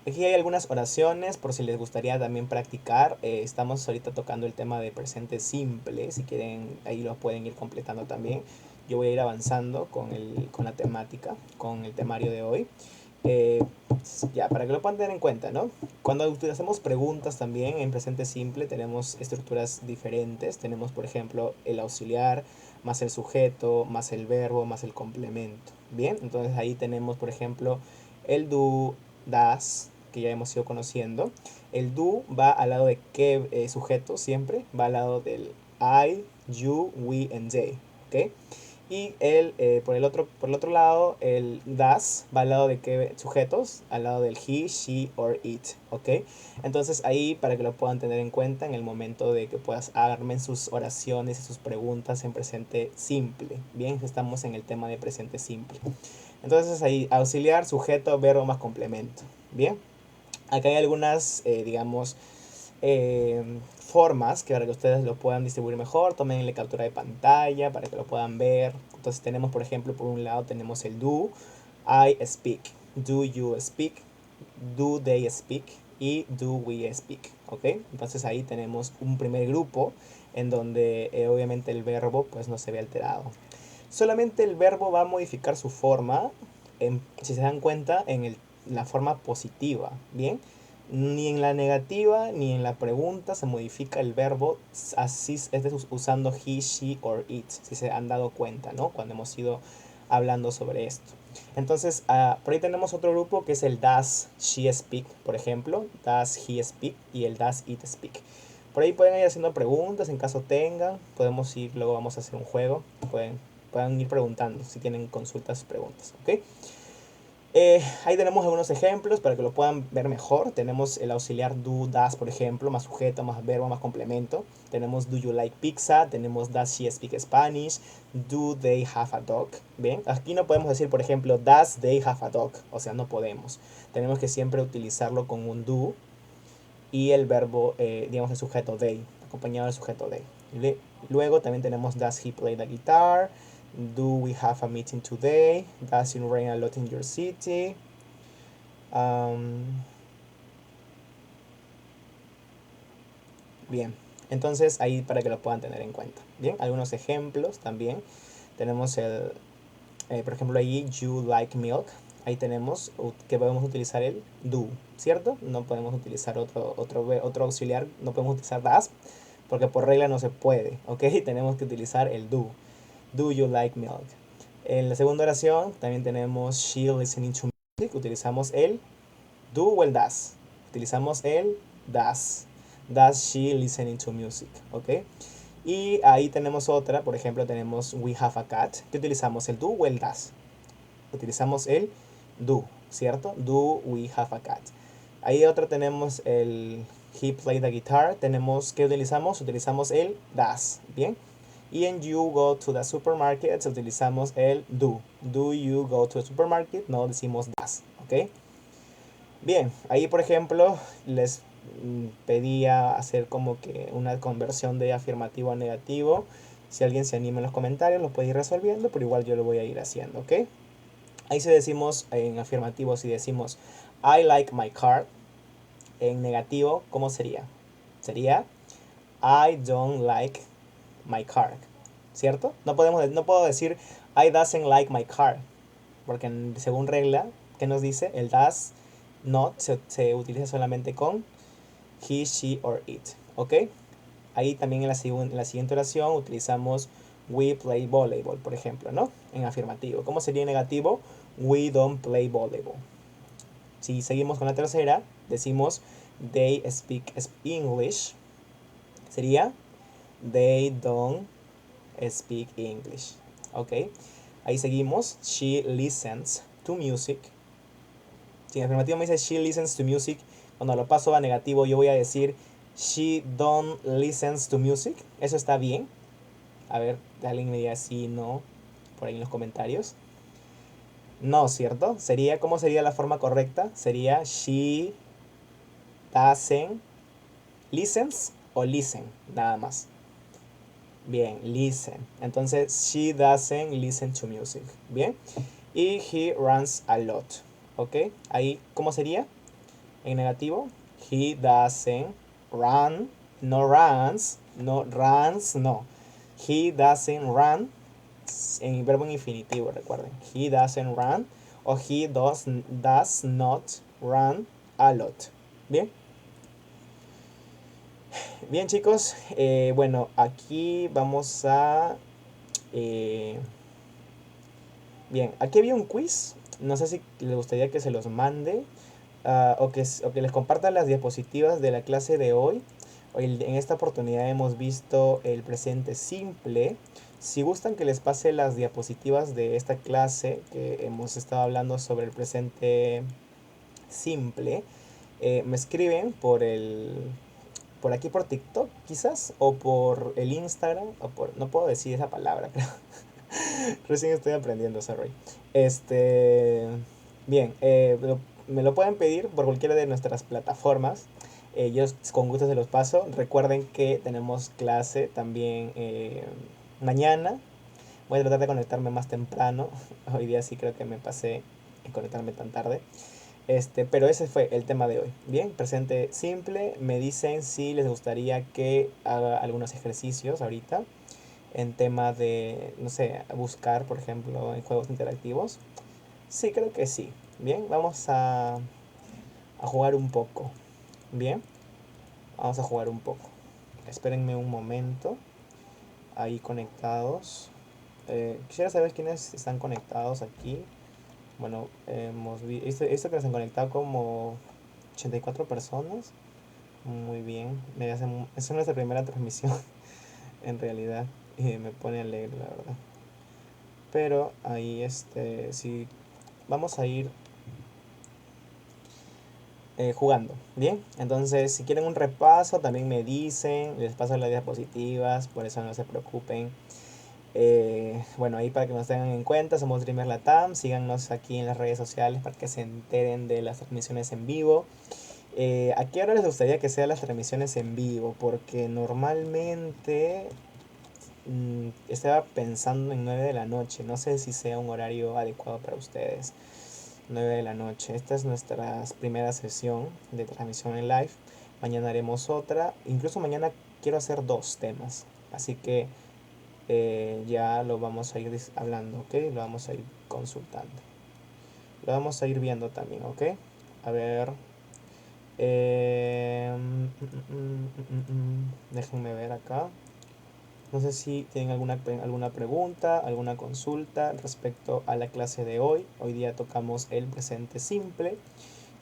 Aquí hay algunas oraciones por si les gustaría también practicar. Estamos ahorita tocando el tema de presente simple. Si quieren, ahí lo pueden ir completando también. Yo voy a ir avanzando con la temática, con el temario de hoy. Ya, para que lo puedan tener en cuenta, ¿no? Cuando hacemos preguntas también en presente simple tenemos estructuras diferentes. Tenemos, por ejemplo, el auxiliar, más el sujeto, más el verbo, más el complemento. Bien, entonces ahí tenemos, por ejemplo, el do, das, que ya hemos ido conociendo. El do va al lado de qué sujeto siempre, va al lado del I, you, we and they, ¿ok? Y por el otro lado, el does va al lado de qué sujetos, al lado del he, she or it, ¿ok? Entonces ahí, para que lo puedan tener en cuenta en el momento de que puedas armen sus oraciones y sus preguntas en presente simple. Bien, estamos en el tema de presente simple. Entonces ahí, auxiliar, sujeto, verbo más complemento. Bien, acá hay algunas, digamos, formas que para que ustedes lo puedan distribuir mejor. Tómenle captura de pantalla para que lo puedan ver. Entonces tenemos, por ejemplo, por un lado tenemos el do, I speak, do you speak, do they speak y do we speak, ¿ok? Entonces ahí tenemos un primer grupo en donde obviamente el verbo pues no se ve alterado. Solamente el verbo va a modificar su forma, si se dan cuenta, en la forma positiva, ¿bien? Ni en la negativa ni en la pregunta se modifica el verbo, así usando he, she or it, si se han dado cuenta, ¿no? Cuando hemos ido hablando sobre esto. Entonces, por ahí tenemos otro grupo que es el does she speak, por ejemplo, does he speak y el does it speak. Por ahí pueden ir haciendo preguntas en caso tengan, podemos ir, luego vamos a hacer un juego, pueden ir preguntando si tienen consultas, preguntas, ¿ok? Ahí tenemos algunos ejemplos para que lo puedan ver mejor. Tenemos el auxiliar do, does, por ejemplo, más sujeto, más verbo, más complemento. Tenemos do you like pizza, tenemos does she speak Spanish, do they have a dog. Bien, aquí no podemos decir, por ejemplo, does they have a dog, o sea, no podemos. Tenemos que siempre utilizarlo con un do y el verbo, digamos, el sujeto they, acompañado del sujeto they. Luego también tenemos does he play the guitar, do we have a meeting today, does it rain a lot in your city. Bien, entonces ahí para que lo puedan tener en cuenta. Bien, algunos ejemplos también. Tenemos por ejemplo, ahí you like milk. Ahí tenemos que podemos utilizar el do, ¿cierto? No podemos utilizar otro auxiliar, no podemos utilizar does, porque por regla no se puede, ¿ok? Tenemos que utilizar el do. Do you like milk? En la segunda oración también tenemos she listening to music. Utilizamos el do o el does. Utilizamos el does. Does she listening to music? ¿Ok? Y ahí tenemos otra, por ejemplo, tenemos we have a cat. ¿Qué utilizamos? ¿El do o el does? Utilizamos el do, ¿cierto? Do we have a cat. Ahí otra tenemos el he played the guitar. Tenemos, ¿qué utilizamos? Utilizamos el does, ¿bien? Y en you go to the supermarket utilizamos el do. Do you go to the supermarket? No decimos does, ¿ok? Bien, ahí por ejemplo les pedía hacer como que una conversión de afirmativo a negativo. Si alguien se anima en los comentarios lo puede ir resolviendo, pero igual yo lo voy a ir haciendo, ¿ok? Ahí si decimos en afirmativo, si decimos I like my car, en negativo, ¿cómo sería? Sería I don't like my car, ¿cierto? No puedo decir I doesn't like my car, porque según regla, ¿qué nos dice? El does not se utiliza solamente con he, she or it, ¿ok? Ahí también en la siguiente oración utilizamos we play volleyball, por ejemplo, ¿no? En afirmativo. ¿Cómo sería en negativo? We don't play volleyball. Si seguimos con la tercera, decimos they speak English. Sería they don't speak English. ¿Ok? Ahí seguimos. She listens to music. Si en afirmativo me dice she listens to music, cuando lo paso a negativo yo voy a decir she don't listens to music. Eso está bien. A ver, alguien me diga sí, no, por ahí en los comentarios. No, ¿cierto? ¿Cómo sería la forma correcta? Sería she doesn't listens o listen, nada más. Bien, listen. Entonces, she doesn't listen to music. Bien. Y he runs a lot. ¿Ok? Ahí, ¿cómo sería? En negativo, he doesn't run, no runs, no runs, no. He doesn't run, en verbo en infinitivo, recuerden. He doesn't run o he does not run a lot. Bien. Bien, chicos, bueno, aquí vamos a... bien, aquí había un quiz, no sé si les gustaría que se los mande o que les comparta las diapositivas de la clase de hoy. En esta oportunidad hemos visto el presente simple. Si gustan que les pase las diapositivas de esta clase que hemos estado hablando sobre el presente simple, me escriben por aquí por TikTok quizás, o por el Instagram, no puedo decir esa palabra, creo. Recién estoy aprendiendo, sorry. Bien, me lo pueden pedir por cualquiera de nuestras plataformas. Yo con gusto se los paso. Recuerden que tenemos clase también mañana. Voy a tratar de conectarme más temprano. Hoy día sí creo que me pasé en conectarme tan tarde. Pero ese fue el tema de hoy. Bien, presente simple. Me dicen si les gustaría que haga algunos ejercicios ahorita en tema de, no sé, buscar, por ejemplo, en juegos interactivos. Sí, creo que sí. Bien, vamos a jugar un poco. Bien, vamos a jugar un poco. Espérenme un momento. Ahí conectados. Quisiera saber quiénes están conectados aquí. Bueno, hemos visto que se han conectado como 84 personas. Muy bien. Es nuestra primera transmisión en realidad. Y me pone alegre, la verdad. Pero ahí, sí, vamos a ir jugando. Bien, entonces si quieren un repaso también me dicen, les paso las diapositivas, por eso no se preocupen. Bueno, ahí para que nos tengan en cuenta, somos Dreamer Latam, síganos aquí en las redes sociales para que se enteren de las transmisiones en vivo. ¿A qué hora les gustaría que sean las transmisiones en vivo? Porque normalmente estaba pensando en 9 de la noche, no sé si sea un horario adecuado para ustedes. 9 de la noche. Esta es nuestra primera sesión de transmisión en live. Mañana haremos otra. Incluso mañana quiero hacer dos temas. Así que ya lo vamos a ir hablando, ¿ok? Lo vamos a ir consultando. Lo vamos a ir viendo también, ¿ok? A ver. Déjenme ver acá. No sé si tienen alguna pregunta, alguna consulta respecto a la clase de hoy. Hoy día tocamos el presente simple.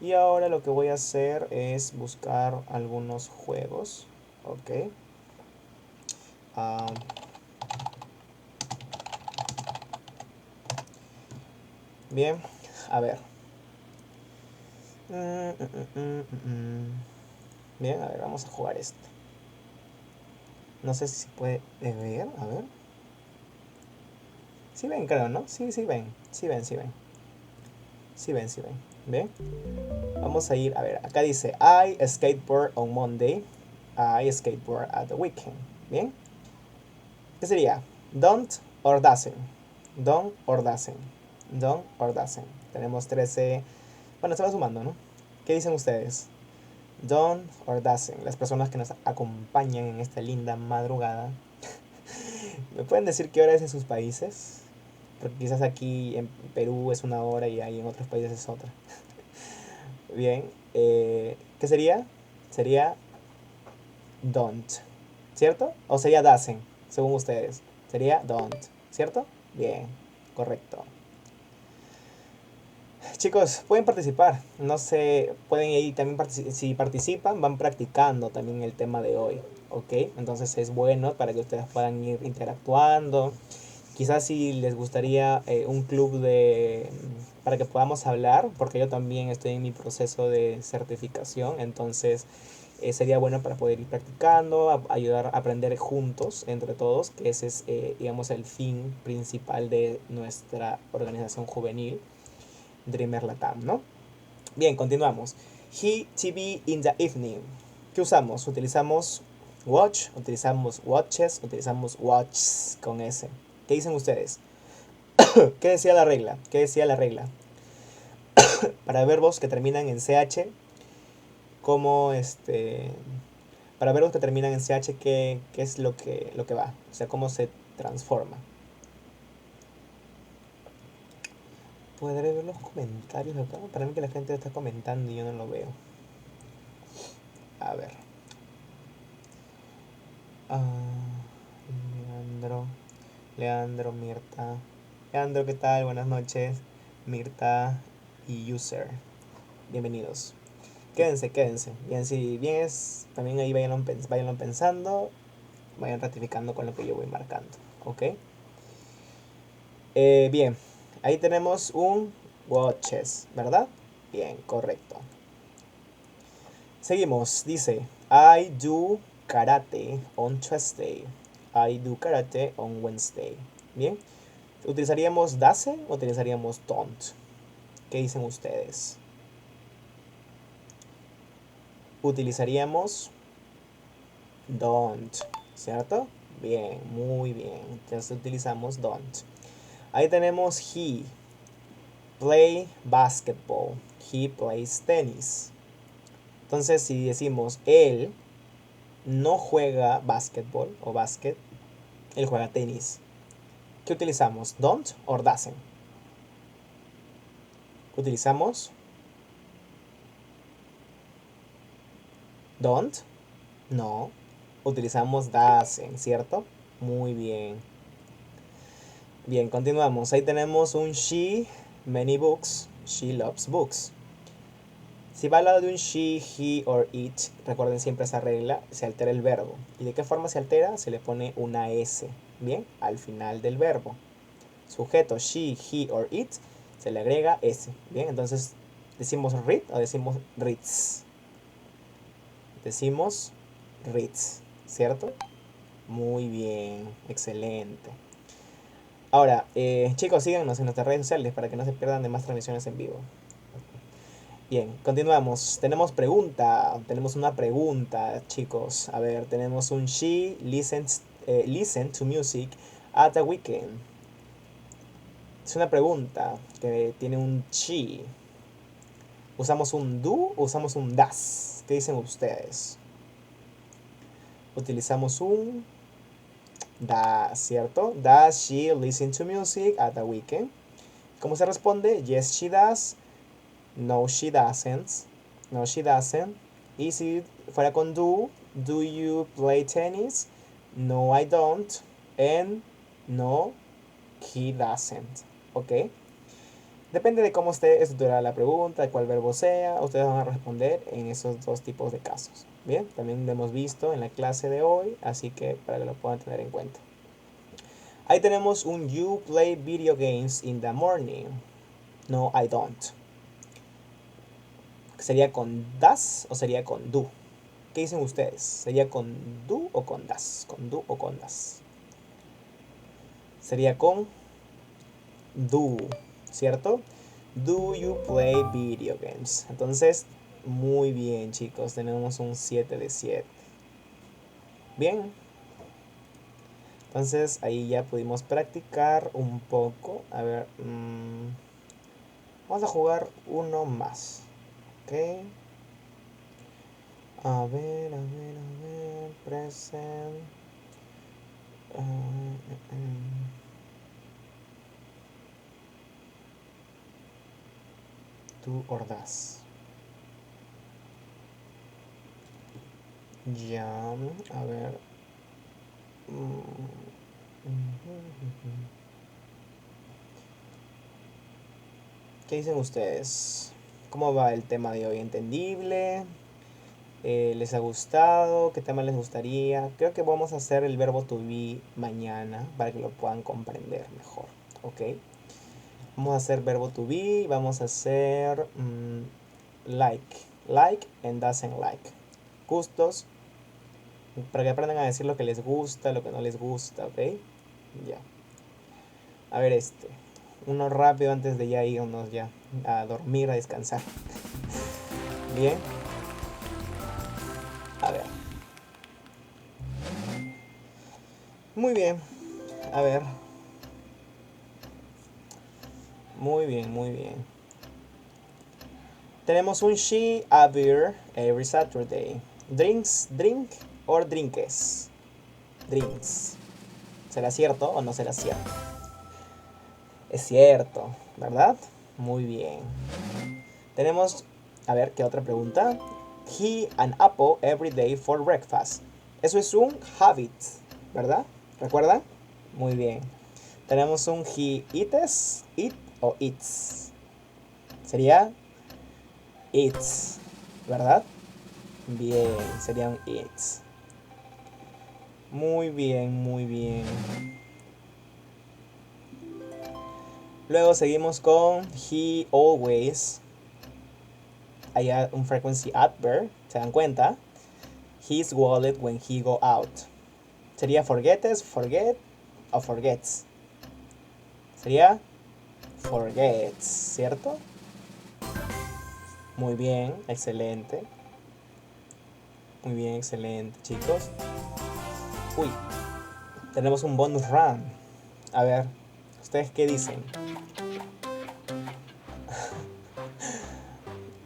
Y ahora lo que voy a hacer es buscar algunos juegos. Ok. Ah, bien, a ver. Bien, a ver, vamos a jugar esto. No sé si se puede ver, a ver. Sí ven, creo, ¿no? Sí, sí ven. Sí ven, sí ven. Sí ven, sí ven. ¿Bien? Vamos a ir, a ver, acá dice I skateboard on Monday, I skateboard at the weekend. ¿Bien? ¿Qué sería? Don't or doesn't. Don't or doesn't. Don't or doesn't. Tenemos 13. Bueno, se va sumando, ¿no? ¿Qué dicen ustedes? Don't or doesn't. Las personas que nos acompañan en esta linda madrugada. ¿Me pueden decir qué hora es en sus países? Porque quizás aquí en Perú es una hora y ahí en otros países es otra. Bien. ¿Qué sería? Sería don't. ¿Cierto? O sería doesn't, según ustedes. Sería don't. ¿Cierto? Bien. Correcto. Chicos, pueden participar. No sé, pueden ir también si participan, van practicando también el tema de hoy. ¿Ok? Entonces es bueno para que ustedes puedan ir interactuando. Quizás si les gustaría un club de para que podamos hablar, porque yo también estoy en mi proceso de certificación, entonces sería bueno para poder ir practicando, ayudar a aprender juntos entre todos, que ese es, digamos, el fin principal de nuestra organización juvenil, Dreamer Latam, ¿no? Bien, continuamos. He TV in the evening. ¿Qué usamos? Utilizamos watch, utilizamos watches, utilizamos watches con S. ¿Qué dicen ustedes? ¿Qué decía la regla? ¿Qué decía la regla? Para verbos que terminan en CH, como para verbos que terminan en CH, ¿qué es lo que va? O sea, cómo se transforma. ¿Podré ver los comentarios acá? Para mí que la gente está comentando y yo no lo veo. A ver. Ah, Leandro. Leandro, Mirta. Leandro, ¿qué tal? Buenas noches. Mirta y User. Bienvenidos. Quédense, quédense. Bien, si bien es, también ahí vayanlo pensando, vayan ratificando con lo que yo voy marcando. ¿Ok? Bien, ahí tenemos un watches, ¿verdad? Bien, correcto. Seguimos, dice, I do karate on Tuesday. I do karate on Wednesday. Bien, ¿utilizaríamos doesn't o utilizaríamos don't? ¿Qué dicen ustedes? Utilizaríamos don't, ¿cierto? Bien, muy bien. Entonces utilizamos don't. Ahí tenemos he. Play basketball. He plays tennis. Entonces si decimos él no juega basketball o basket, él juega tenis. ¿Qué utilizamos? Don't or doesn't. Utilizamos don't. No. Utilizamos doesn't, ¿cierto? Muy bien. Bien, continuamos. Ahí tenemos un she, many books. She loves books. Si va al lado de un she, he or it, recuerden siempre esa regla, se altera el verbo. ¿Y de qué forma se altera? Se le pone una S, ¿bien? Al final del verbo. Sujeto she, he or it, se le agrega S, ¿bien? Entonces ¿Decimos read o decimos reads? Decimos reads, ¿cierto? Muy bien, excelente. Ahora, chicos, síganos en nuestras redes sociales para que no se pierdan de más transmisiones en vivo. Bien, continuamos. Tenemos una pregunta, chicos. A ver, tenemos un she listen to music at the weekend. Es una pregunta que tiene un she. ¿Usamos un do o usamos un das? ¿Qué dicen ustedes? Utilizamos un das, ¿cierto? Does she listen to music at the weekend? ¿Cómo se responde? Yes, she does. No, she doesn't. No, she doesn't. Y si fuera con do you play tennis? No, I don't. And no, he doesn't. ¿Ok? Depende de cómo esté estructurada la pregunta, de cuál verbo sea, ustedes van a responder en esos dos tipos de casos. Bien, también lo hemos visto en la clase de hoy, así que para que lo puedan tener en cuenta. Ahí tenemos un you play video games in the morning. No, I don't. ¿Sería con das o sería con do? ¿Qué dicen ustedes? ¿Sería con do o con das? ¿Con do o con das? Sería con do, ¿cierto? Do you play video games? Entonces, muy bien, chicos. Tenemos un 7 de 7. Bien. Entonces, ahí ya pudimos practicar un poco. A ver. Vamos a jugar uno más. Ok. A ver, a ver, a ver. Present. Do or das. Ya. A ver. ¿Qué dicen ustedes? ¿Cómo va el tema de hoy? ¿Entendible? ¿Les ha gustado? ¿Qué tema les gustaría? Creo que vamos a hacer el verbo to be mañana para que lo puedan comprender mejor. ¿Ok? Vamos a hacer verbo to be. Vamos a hacer like. Like and doesn't like. Gustos. Para que aprendan a decir lo que les gusta, lo que no les gusta. ¿Ok? Ya. A ver este. Uno rápido antes de ya irnos ya a dormir, a descansar. Bien. A ver. Muy bien. A ver. Muy bien, muy bien. Tenemos un she a beer every Saturday. Drink or drinkes. Drinks. ¿Será cierto o no será cierto? Es cierto, ¿verdad? Muy bien. Tenemos, a ver, ¿qué otra pregunta? He an apple every day for breakfast. Eso es un habit, ¿verdad? ¿Recuerdan? Muy bien. Tenemos un he eat o eats. Sería eats, ¿verdad? Bien, sería un eats. Muy bien, muy bien. Luego seguimos con he always. Hay un frequency adverb, ¿se dan cuenta? His wallet when he go out. Sería forgets, forget o forgets. Sería forgets, ¿cierto? Muy bien, excelente. Muy bien, excelente, chicos. Uy, tenemos un bonus round. A ver, ¿ustedes qué dicen?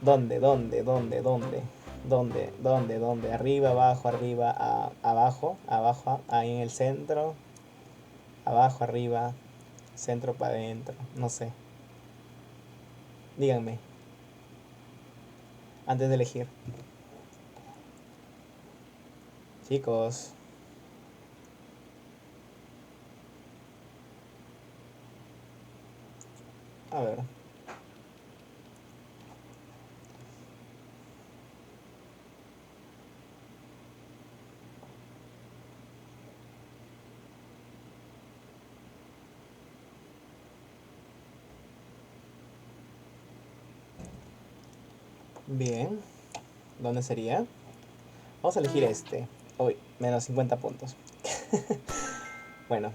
¿Dónde, dónde, dónde, dónde? ¿Dónde, dónde, dónde? Arriba, abajo, abajo, ahí en el centro, abajo, arriba, centro para adentro, no sé. Díganme, antes de elegir. Chicos, a ver. Bien. ¿Dónde sería? Vamos a elegir este. Uy, menos 50 puntos. Bueno,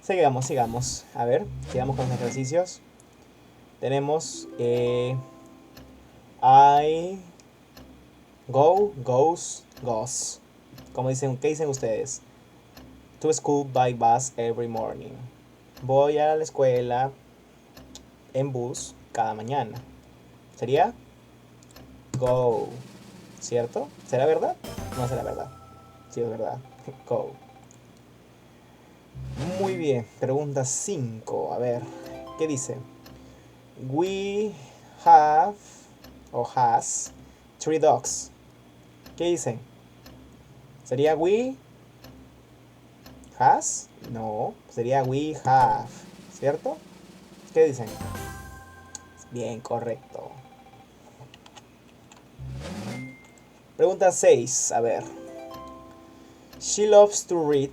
sigamos. A ver, sigamos con los ejercicios. Tenemos I go, goes, goes. Como dicen, ¿qué dicen ustedes? To school by bus every morning. Voy a la escuela en bus cada mañana. ¿Sería? Go. ¿Cierto? ¿Será verdad? No será verdad. Sí, es verdad. Go. Muy bien. Pregunta 5. A ver. ¿Qué dice? We have o has 3 dogs. ¿Qué dicen? ¿Sería we has? No. Sería we have. ¿Cierto? ¿Qué dicen? Bien, correcto. Pregunta 6. A ver. She loves to read,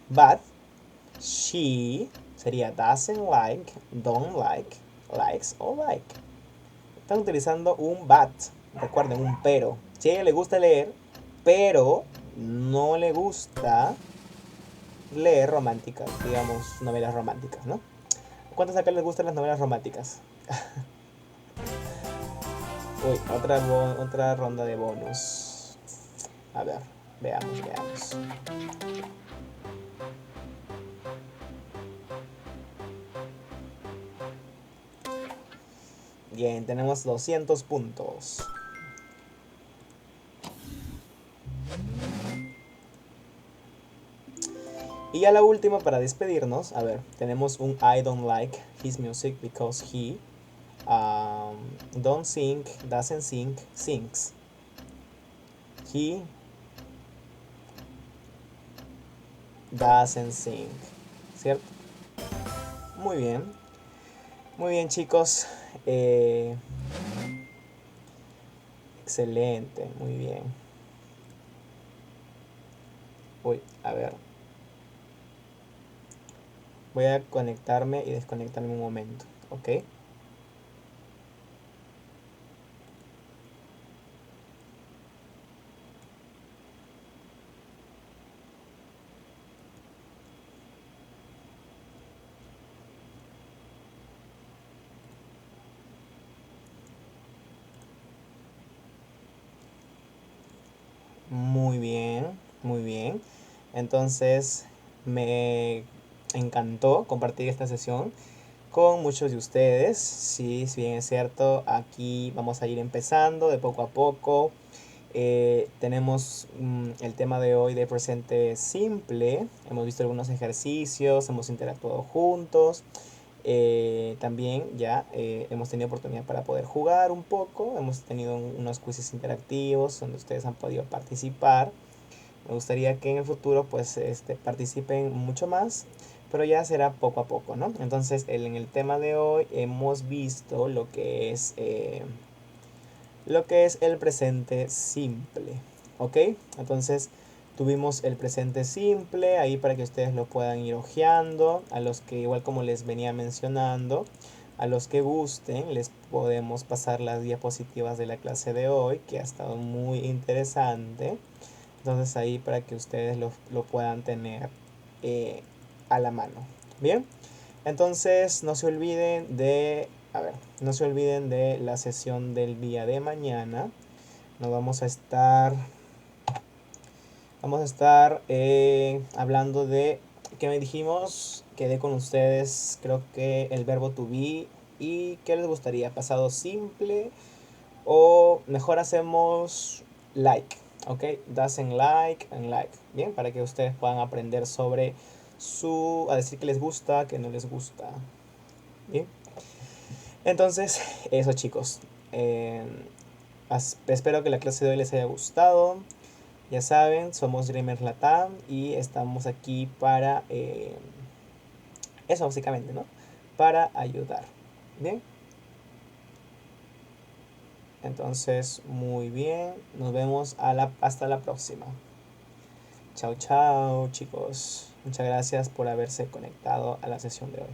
but she sería doesn't like, don't like, likes o like. Están utilizando un but. Recuerden, un pero. Si a ella le gusta leer, pero no le gusta leer románticas, digamos, novelas románticas, ¿no? ¿Cuántos acá les gustan las novelas románticas? Uy, otra ronda de bonus. A ver, veamos. Bien, tenemos 200 puntos. Y ya la última para despedirnos. A ver, tenemos un I don't like his music because he don't sing, doesn't sing, sings. He doesn't sing. ¿Cierto? Muy bien. Muy bien, chicos. Excelente, muy bien. Uy, a ver. Voy a conectarme y desconectarme un momento, ¿ok? Muy bien, muy bien. Entonces, me encantó compartir esta sesión con muchos de ustedes. Sí, si bien es cierto, aquí vamos a ir empezando de poco a poco. Tenemos el tema de hoy de presente simple. Hemos visto algunos ejercicios, hemos interactuado juntos. También ya hemos tenido oportunidad para poder jugar un poco. Hemos tenido unos quizzes interactivos donde ustedes han podido participar. Me gustaría que en el futuro pues participen mucho más, pero ya será poco a poco, ¿no? Entonces en el tema de hoy hemos visto lo que es el presente simple, ¿ok? Entonces tuvimos el presente simple ahí para que ustedes lo puedan ir hojeando. A los que, igual como les venía mencionando, a los que gusten les podemos pasar las diapositivas de la clase de hoy, que ha estado muy interesante. Entonces ahí para que ustedes lo puedan tener a la mano. Bien, entonces no se olviden de, a ver, no se olviden de la sesión del día de mañana. Nos vamos a estar hablando de, ¿qué me dijimos? Quedé con ustedes, creo que el verbo to be. ¿Y qué les gustaría? ¿Pasado simple? O mejor hacemos like, ¿ok? Doesn't like and like, ¿bien? Para que ustedes puedan aprender sobre a decir que les gusta, que no les gusta, ¿bien? Entonces, eso chicos. Eh, Espero que la clase de hoy les haya gustado. Ya saben, somos Dreamers Latam y estamos aquí para eso básicamente, ¿no? Para ayudar, ¿bien? Entonces, muy bien. Nos vemos hasta la próxima. Chao, chao, chicos. Muchas gracias por haberse conectado a la sesión de hoy.